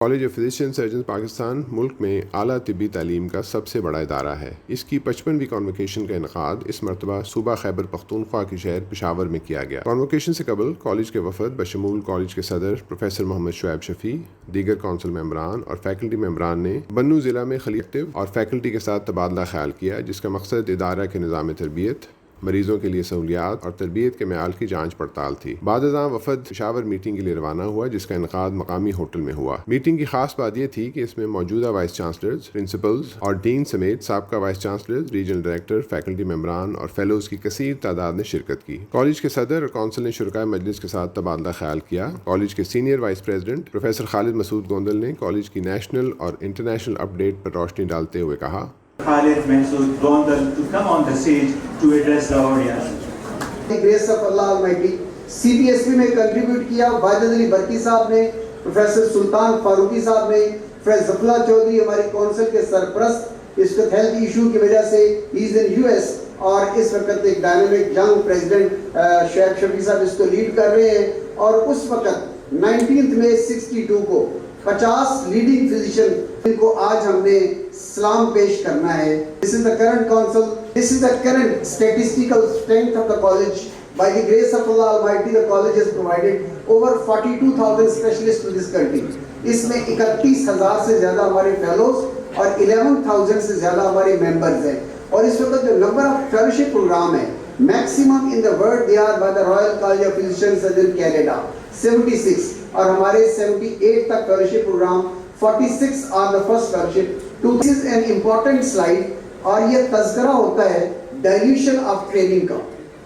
College of physician surgeon Pakistan ملک میں اعلیٰ طبی تعلیم کا سب سے بڑا ادارہ ہے۔ اس کی 55ویں کانوکیشن کا انعقاد اس مرتبہ صوبہ خیبر پختونخوا کے شہر پشاور میں کیا گیا۔ کانوکیشن سے قبل کالج کے وفد بشمول کالج کے صدر پروفیسر محمد شعیب شفیع، دیگر کونسل ممبران اور فیکلٹی ممبران نے بنوں ضلع میں خلیج اور فیکلٹی کے ساتھ تبادلہ خیال کیا، جس کا مقصد ادارہ کے نظام تربیت، مریضوں کے لیے سہولیات اور تربیت کے معیار کی جانچ پڑتال تھی۔ بعد ازاں وفد پشاور میٹنگ کے لیے روانہ ہوا، جس کا انعقاد مقامی ہوٹل میں ہوا۔ میٹنگ کی خاص بات یہ تھی کہ اس میں موجودہ وائس چانسلرز، پرنسپلز اور ڈین سمیت سابقہ vice chancellors, regional director, faculty ممبران اور فیلوز کی کثیر تعداد نے شرکت کی۔ کالج کے صدر اور کونسل نے شرکائے مجلس کے ساتھ تبادلہ خیال کیا۔ کالج کے سینئر وائس پریزیڈنٹ پروفیسر خالد مسعود گوندل نے کالج کی نیشنل اور انٹرنیشنل اپ ڈیٹ پر روشنی ڈالتے ہوئے کہا، Khalid Masood Gondal to come on the stage to address the audience. The grace of Allah Almighty, CPSP میں کنٹریبیوٹ کیا واجد علی برکی صاحب نے، پروفیسر سلطان فاروقی صاحب نے، پروفیسر ظفلا چودھری ہماری کونسل کے سرپرست، اس وقت ہیلتھ ایشو کی وجہ سے ایز ان یو ایس، اور اس وقت ایک ڈائنامک ینگ پریزیڈنٹ شعیب شفیع صاحب اس کو لیڈ کر رہے ہیں، اور اس وقت 19 مئی 62 کو 50 لیڈنگ فزیشین ان کو آج ہم نے سلام پیش کرنا ہے۔ This is the current council, this is the current statistical strength of the college. By the grace of Allah Almighty, the college has provided over 42,000 specialists to this country. اس میں 31,000 سے زیادہ ہمارے فیلوز اور 11,000 سے زیادہ ہمارے ممبرز ہیں، اور اس وقت جو نمبر آف فیلوشپ پروگرام ہے maximum in the world they are by the Royal College of Physicians in Canada 76، اور ہمارے 78 تک fellowship programme, 46 are the first fellowship. This is an important slide، اور یہ تذکرہ ہوتا ہے dilution of training کا۔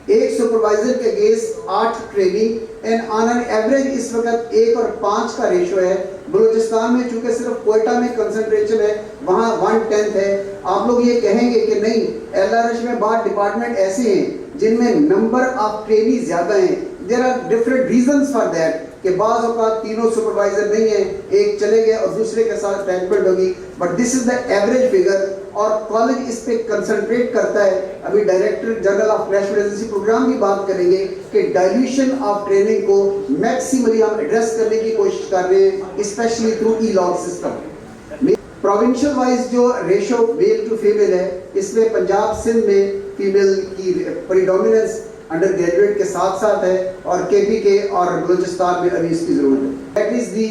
ایک سپروائزر کے گیس 8 training, and on an average اس وقت 1 اور 5 کا ریشو ہے۔ بلوچستان میں چونکہ صرف کوئٹہ میں کنسنٹریشن ہے، وہاں 1/10 ہے۔ آپ لوگ یہ کہیں گے کہ نہیں، LRH میں بعض ڈپارٹمنٹ ایسے ہیں جن میں نمبر آف ٹرینی زیادہ ہیں۔ There are different reasons for that، کہ بعض اوقات تینوں سپروائزر نہیں ہیں، ایک چلے گئے اور دوسرے کے ساتھ ٹریٹمنٹ ہوگی، but this is the average figure, اور کالج اس پہ کنسنٹریٹ کرتا ہے۔ ابھی director general of national residency program کی بات کریں گے کہ ڈائلیوشن آف ٹریننگ کو میکسیملی ہم ایڈریس کرنے کی کوشش کر رہے ہیں، especially through E log system. Provincial wise جو ریشو میل ٹو فیمیل ہے، اس میں پنجاب سندھ میں فیمیل کی پریڈومیننس انڈر گریجویٹ کے ساتھ ساتھ ہے، اور KPK اور بلوچستان میں ابھی اس کی ضرورت ہے۔ That is the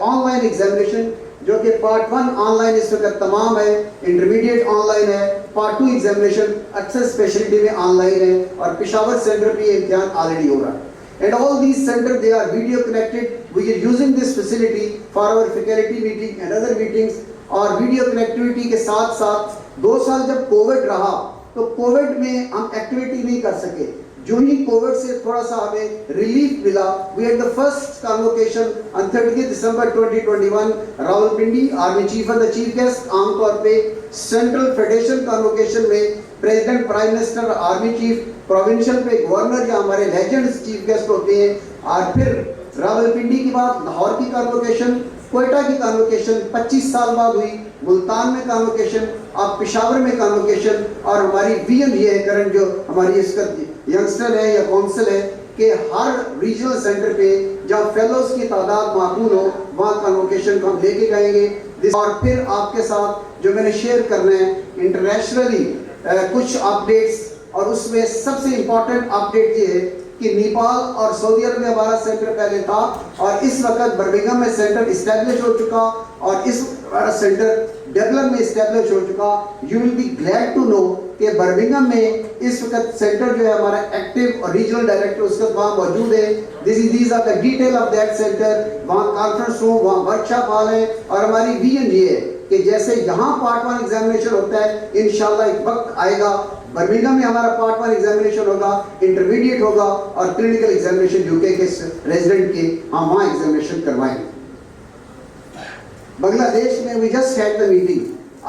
on line examination, جو کہ پارٹ 1 آن لائن اس وقت تمام ہے، انٹرمیڈیٹ آن لائن ہے، پارٹ 2 ایگزامینیشن اکثر اسپیشلٹی میں آن لائن ہے، اور پشاور سینٹر پہ یہ امتحان آلریڈی ہو رہا ہے۔ And all these centers, they are video connected. We are using this facility for our faculty meeting and other meetings. اور ویڈیو کنیکٹیوٹی کے ساتھ ساتھ 2 سال جب کووڈ رہا تو کووڈ میں ہم ایکٹیویٹی نہیں کر سکے۔ جو ہی کووڈ سے تھوڑا سا ہمیں ریلیف ملا، we had the first convocation on 30 December 2021 Rawalpindi, army chief اور دا چیف گیسٹ۔ عام طور پہ سینٹرل فیڈریشن کنوکیشن میں president, prime minister, army chief, provincial پہ گورنر یا ہمارے لیجنڈز چیف گیسٹ ہوتے ہیں، اور پھر راولپنڈی کی بات لاہور کی کنوکیشن، کوئٹہ کی کنوکیشن 25 سال بعد ہوئی، ملتان میں کنوکیشن، اب پشاور میں کنوکیشن، اور ہماری ویژن یہ ہے کرنٹ جو ہماری اس کا ینگسٹر ہے یا کونسل ہے کہ ہر ریجنل سینٹر پہ جہاں فیلوز کی تعداد معقول ہو وہاں کنوکیشن کو ہم لے کے جائیں گے۔ اور پھر آپ کے ساتھ جو میں نے شیئر کرنا ہے انٹرنیشنلی کچھ اپ ڈیٹس، اور اس میں سب سے امپورٹنٹ اپ ڈیٹ یہ ہے کہ نیپال اور سعودی عرب میں ہمارا سینٹر پہلے تھا، اور اس وقت برمنگھم میں سینٹر اسٹیبلش ہو چکا، اور اس سینٹر ڈبلن میں اسٹیبلش ہو چکا۔ You will be glad to know کہ برمنگھم میں اس وقت سینٹر جو ہے ہمارا ایکٹیو، اور ریجنل ڈائریکٹر اس وقت وہاں موجود ہے۔ These are the detail of that centre. وہاں کانفرنس روم، وہاں ورکشاپ ہال ہے، اور ہماری ویژن یہ ہے کہ جیسے یہاں پارٹ 1 ایگزامینیشن ہوتا ہے، انشاءاللہ ایک وقت آئے گا برمنگھم میں ہمارا پارٹ 1 ایگزامینیشن ہوگا، انٹرمیڈیٹ ہوگا، اور کلینکل ایگزامینیشن UK کے ریزیڈنٹ کے ہم وہاں ایگزامینیشن کروائیں گے۔ بنگلہ دیش میں we just had the meeting,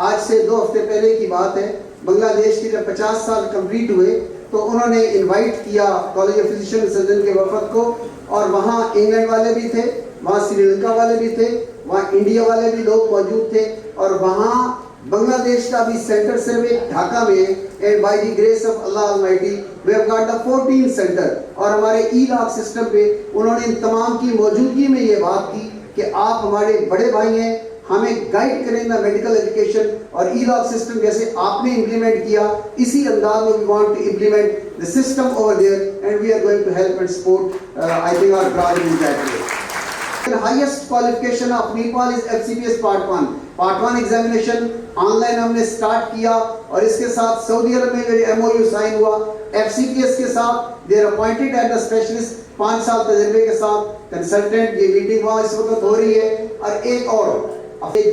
آج سے 2 ہفتے پہلے کی بات ہے۔ بنگلہ دیش کے جب 50 سال کمپلیٹ ہوئے تو انہوں نے انوائٹ کیا کالج آف فزیشین سرجن کے وفد کو، اور وہاں انگلینڈ والے بھی تھے، وہاں سری لنکا والے بھی تھے، وہاں انڈیا والے بھی لوگ موجود تھے، اور وہاں بنگلہ دیش کا بھی سینٹر سروے ڈھاکہ میں ہے، and by the grace of Allah almighty we have got the 14 centre, اور ہمارے ای لاگ سسٹم پہ انہوں نے ان تمام کی موجودگی میں یہ بات کی کہ آپ ہمارے بڑے بھائی ہیں, ہمیں گائیڈ کریں نا میڈیکل ایجوکیشن اور ای لاک سسٹم جیسے آپ نے امپلیمنٹ کیا, اسی انداز میں we want to implement the system over there and we are going to help and support I think our brother in that way. The highest qualification of Nepal is FCPS Part 1. Part 1 examination on line ہم نے start کیا, اور اس کے ساتھ سعودی عرب میں جو MOU sign ہوا FCPS کے ساتھ, they are appointed as a specialist 5 سال تجربے کے ساتھ کنسلٹنٹ. یہ میٹنگ وہاں اس وقت ہو رہی ہے. اور ایک اور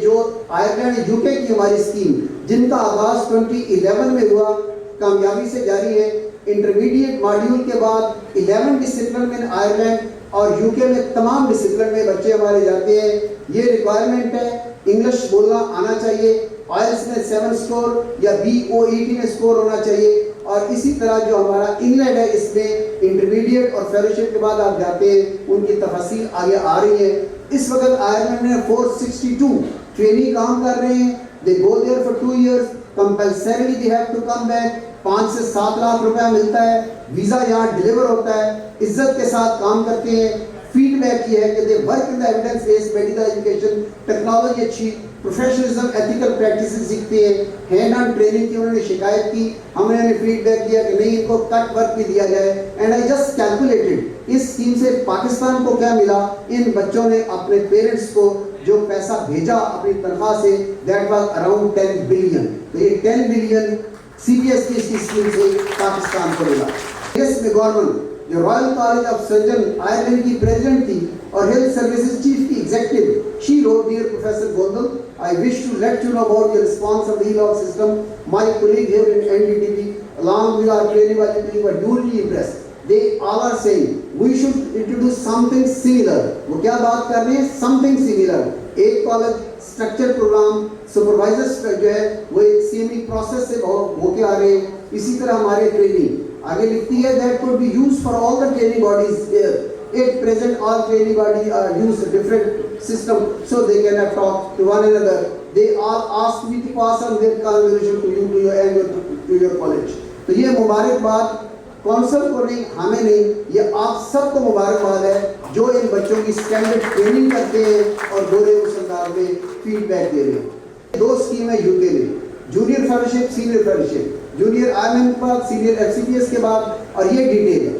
جو آئرلینڈ UK کی ہماری اسکیم جن کا آغاز 2011 میں ہوا, کامیابی سے جاری ہے. انٹرمیڈیٹ ماڈیول کے بعد 11 ڈسپلن میں آئرلینڈ اور UK میں تمام ڈسپلن میں بچے ہمارے جاتے ہیں. یہ ریکوائرمنٹ ہے, انگلش بولنا آنا چاہیے, آئلس میں 7 سکور یا BOET میں سکور ہونا چاہیے. اور اسی طرح جو ہمارا انگلینڈ ہے اس میں انٹرمیڈیٹ اور فیلوشپ کے بعد آپ جاتے ہیں, ان کی تفاصیل آگے آ رہی ہے. اس وقت آئرلینڈ میں 462 ٹرینی کام کر رہے ہیں. They go there for 2 years. Compulsorily they have to come back. 5 سے 7 لاکھ روپیہ ملتا ہے. ویزا یہاں ڈیلیور ہوتا ہے. عزت کے ساتھ کام کرتے ہیں. فیڈ بیک یہ ہے کہ they work in the evidence based medical education. Technology اچھی, پروفیشنلزم, ایتھیکل پریکٹسز سیکھتے ہیں. ہینڈ آن ٹریننگ کی انہوں نے شکایت کی, ہم نے فیڈ بیک کیا کہ نہیں ان کو کٹ ورک بھی دیا جائے. اینڈ آئی جسٹ کیلکولیٹڈ اس اسکیم سے پاکستان کو کیا ملا. ان بچوں نے اپنے پیرنٹس کو جو پیسہ بھیجا اپنی تنخواہ سے, دیٹ واز اراؤنڈ 10 بلین. تو یہ 10 بلین CBS کی اس اسکیم سے پاکستان کو ملا. اس میں گورنمنٹ جو Royal college of surgeon Ireland کی پریزیڈنٹ تھی اور ہیلتھ سروسز چیف کی executive, she wrote, dear Professor Gondal, I wish to let you know about your response of the e-log system. My colleague here in NDTV along with our training team were duly impressed. They all are saying we should introduce something similar. وہ کیا بات کر رہے ہیں, something similar. ایک college structure programme supervisors جو ہے وہ ایک CME پروسیس سے ہو کے آ رہے ہیں. اسی طرح ہمارے ٹریننگ آگے لکھتی ہے that could be used for all the training bodies here. At present all training bodies are used a different system so they cannot talk to one another. They all asked me to pass on their conversation to you to your college. تو یہ مبارکباد council کو نہیں, ہمیں نہیں, یہ آپ سب کو مبارکباد ہے جو ان بچوں کی اسٹینڈرڈ ٹریننگ کرتے ہیں اور گورے اس انداز میں فیڈ بیک دے رہے ہیں. 2 اسکیم ہے UK میں, junior fellowship, senior fellowship. Junior IMN کے بعد سینئر FCPS کے بعد. اور یہ ڈیٹیل ہے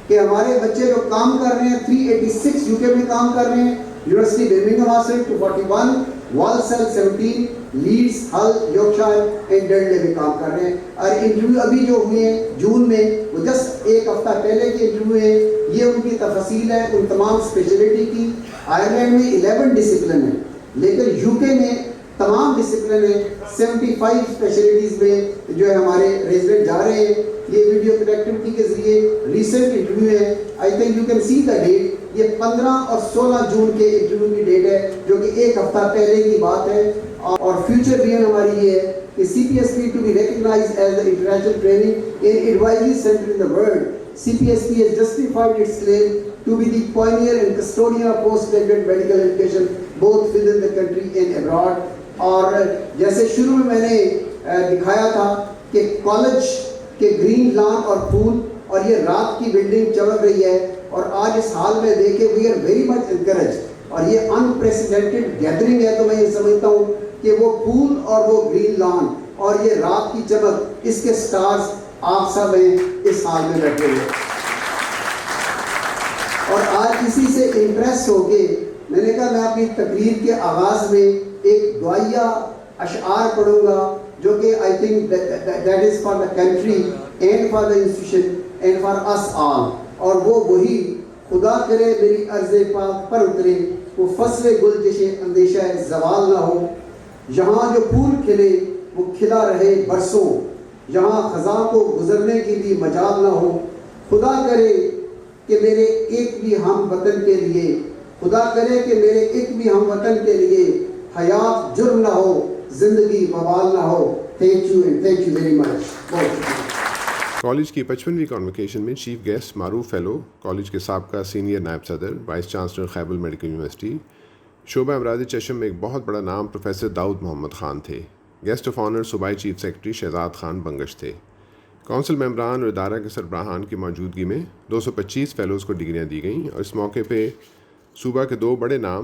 کہ ہمارے بچے جو کام کر رہے ہیں 386 UK میں کام کر رہے ہیں. یونیورسٹی برمنگھم حاصل 241, والسل 17, لیڈز, ہل, یورکشائر اینڈ ڈڈلے میں کام کر رہے ہیں. اور انٹرویو ابھی جو ہوئے ہیں جون میں, وہ جسٹ ایک ہفتہ پہلے کے انٹرویو ہیں. یہ ان کی تفصیل ہے ان تمام اسپیشلٹی کی. آئرلینڈ میں 11 ڈسپلن ہیں, لیکن UK میں تمام ڈسپلن ہیں. 75 اسپیشلٹیز میں جو ہے ہمارے ریزیڈنٹ جا رہے ہیں. یہ ویڈیو کنیکٹیوٹی کے ذریعے ریسنٹ انٹرویو ہے. I think you can see the date. یہ 15 اور 16 جون کے انٹرویو کی ڈیٹ ہے جو کہ ایک ہفتہ پہلے کی بات ہے. اور فیوچر ویژن ہماری یہ ہے کہ CPSP to be recognized as the international training and advisory center in the world. CPSP has justified its claim to be the pioneer and custodian of postgraduate medical education both within the country and abroad. اور جیسے شروع میں نے دکھایا تھا کہ college کے green lawn اور پھول اور یہ رات کی بلڈنگ چمک رہی ہے, اور آج اس حال میں دیکھے we are very much encourage. اور یہ انپریسیڈنٹڈ گیدرنگ ہے. تو میں یہ سمجھتا ہوں کہ وہ پھول اور وہ گرین لان اور یہ رات کی چمک, اس کے سٹارز آپ سب ہیں اس حال میں بیٹھے ہوئے. اور آج اسی سے امپریس ہو کے میں نے کہا میں اپنی تقریر کے آغاز میں ایک دعائیہ اشعار پڑھوں گا جو کہ I think that is for the country and for the institution and for us all. اور وہ وہی خدا کرے میری عرض پاک پر اترے, وہ فصل گل جیسے اندیشہ زوال نہ ہو. یہاں جو پھول کھلے وہ کھلا رہے برسوں, یہاں خزاں کو گزرنے کی بھی مجال نہ ہو. خدا کرے کہ میرے ایک بھی ہم وطن کے لیے, خدا کرے کہ میرے ایک بھی ہم وطن کے لیے حیات جرم نہ ہو, زندگی وبال نہ ہو. Thank you and thank you very much. College کی 55ویں کانوکیشن میں چیف گیسٹ معروف فیلو, کالج کے سابقہ سینئر نائب صدر, vice chancellor Khyber medical university, شعبہ امراض چشم میں ایک بہت بڑا نام پروفیسر داؤد محمد خان تھے. گیسٹ آف آنر صوبائی چیف سیکرٹری شہزاد خان بنگش تھے. کونسل ممبران اور ادارہ کے سربراہان کی موجودگی میں 225 فیلوز کو ڈگریاں دی گئیں. اور اس موقع پہ صوبہ کے 2 بڑے نام